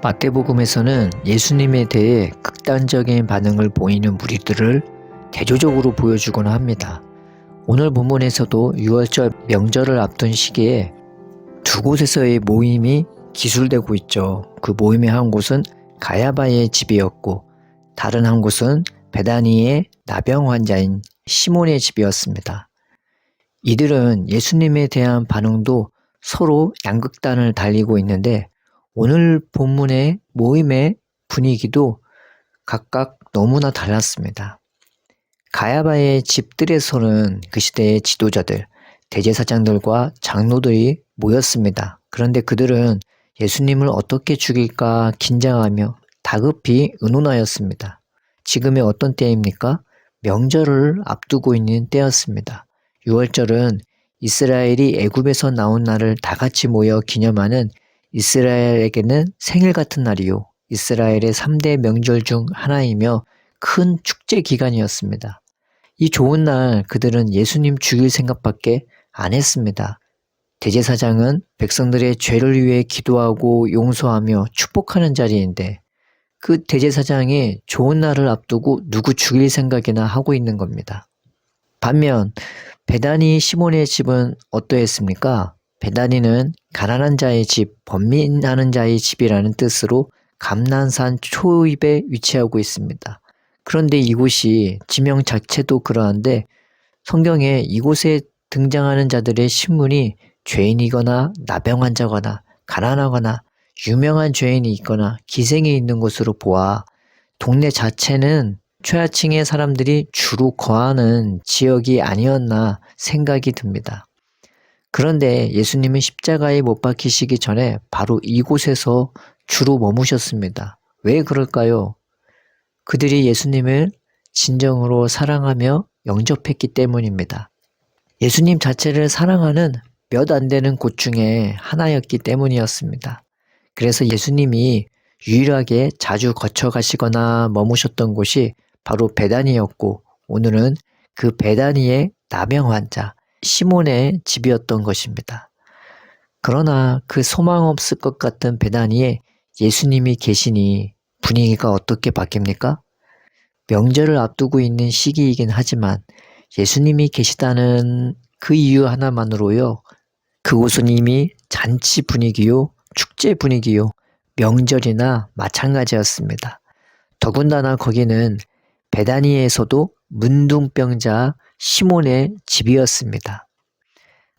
마태복음에서는 예수님에 대해 극단적인 반응을 보이는 무리들을 대조적으로 보여주곤 합니다. 오늘 본문에서도 유월절 명절을 앞둔 시기에 두 곳에서의 모임이 기술되고 있죠. 그 모임의 한 곳은 가야바의 집이었고 다른 한 곳은 베다니의 나병 환자인 시몬의 집이었습니다. 이들은 예수님에 대한 반응도 서로 양극단을 달리고 있는데 오늘 본문의 모임의 분위기도 각각 너무나 달랐습니다. 가야바의 집들에서는 그 시대의 지도자들, 대제사장들과 장로들이 모였습니다. 그런데 그들은 예수님을 어떻게 죽일까 긴장하며 다급히 의논하였습니다. 지금의 어떤 때입니까? 명절을 앞두고 있는 때였습니다. 유월절은 이스라엘이 애굽에서 나온 날을 다 같이 모여 기념하는 이스라엘에게는 생일 같은 날이요. 이스라엘의 3대 명절 중 하나이며 큰 축제 기간이었습니다. 이 좋은 날 그들은 예수님 죽일 생각밖에 안 했습니다. 대제사장은 백성들의 죄를 위해 기도하고 용서하며 축복하는 자리인데 그 대제사장이 좋은 날을 앞두고 누구 죽일 생각이나 하고 있는 겁니다. 반면 베다니 시몬의 집은 어떠했습니까? 베다니는 가난한 자의 집, 번민하는 자의 집이라는 뜻으로 감난산 초입에 위치하고 있습니다. 그런데 이곳이 지명 자체도 그러한데 성경에 이곳에 등장하는 자들의 신분이 죄인이거나 나병 환자거나 가난하거나 유명한 죄인이 있거나 기생이 있는 곳으로 보아 동네 자체는 최하층의 사람들이 주로 거하는 지역이 아니었나 생각이 듭니다. 그런데 예수님은 십자가에 못 박히시기 전에 바로 이곳에서 주로 머무셨습니다. 왜 그럴까요? 그들이 예수님을 진정으로 사랑하며 영접했기 때문입니다. 예수님 자체를 사랑하는 몇 안 되는 곳 중에 하나였기 때문이었습니다. 그래서 예수님이 유일하게 자주 거쳐가시거나 머무셨던 곳이 바로 베다니였고 오늘은 그 베다니의 나병 환자 시몬의 집이었던 것입니다. 그러나 그 소망 없을 것 같은 베다니에 예수님이 계시니 분위기가 어떻게 바뀝니까? 명절을 앞두고 있는 시기이긴 하지만 예수님이 계시다는 그 이유 하나만으로요. 그곳은 이미 잔치 분위기요, 축제 분위기요, 명절이나 마찬가지였습니다. 더군다나 거기는 베다니에서도 문둥병자 시몬의 집이었습니다.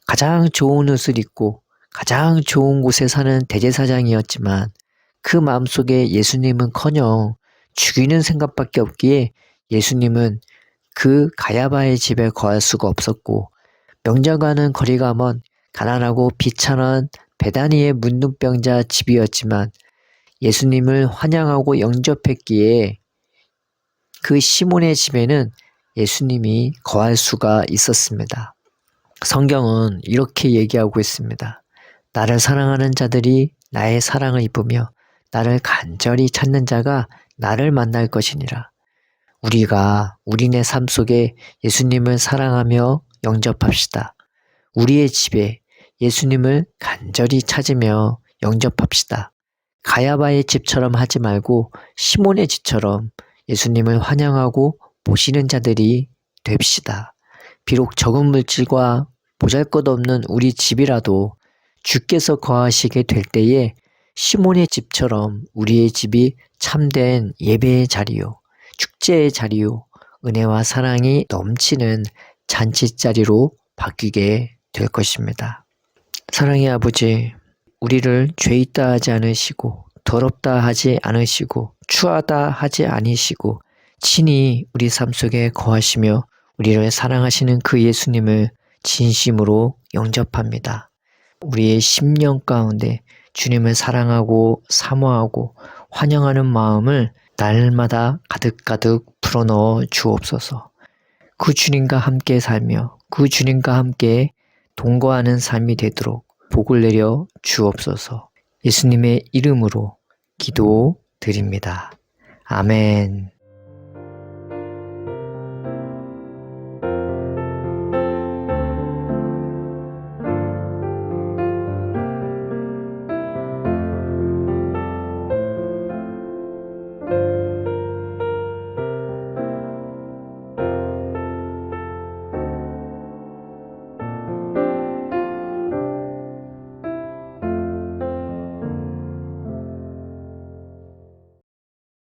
가장 좋은 옷을 입고 가장 좋은 곳에 사는 대제사장이었지만 그 마음속에 예수님은커녕 죽이는 생각밖에 없기에 예수님은 그 가야바의 집에 거할 수가 없었고 명절과는 거리가 먼 가난하고 비천한 베다니의 문둥병자 집이었지만 예수님을 환영하고 영접했기에 그 시몬의 집에는 예수님이 거할 수가 있었습니다. 성경은 이렇게 얘기하고 있습니다. 나를 사랑하는 자들이 나의 사랑을 입으며 나를 간절히 찾는 자가 나를 만날 것이니라. 우리가 우리네 삶 속에 예수님을 사랑하며 영접합시다. 우리의 집에 예수님을 간절히 찾으며 영접합시다. 가야바의 집처럼 하지 말고 시몬의 집처럼 예수님을 환영하고 모시는 자들이 됩시다. 비록 적은 물질과 보잘것없는 우리 집이라도 주께서 거하시게 될 때에 시몬의 집처럼 우리의 집이 참된 예배의 자리요, 축제의 자리요, 은혜와 사랑이 넘치는 잔치자리로 바뀌게 될 것입니다. 사랑의 아버지, 우리를 죄 있다 하지 않으시고 더럽다 하지 않으시고 추하다 하지 아니시고 친히 우리 삶 속에 거하시며 우리를 사랑하시는 그 예수님을 진심으로 영접합니다. 우리의 심령 가운데 주님을 사랑하고 사모하고 환영하는 마음을 날마다 가득가득 풀어넣어 주옵소서. 그 주님과 함께 살며 그 주님과 함께 동거하는 삶이 되도록 복을 내려 주옵소서. 예수님의 이름으로 기도드립니다. 아멘.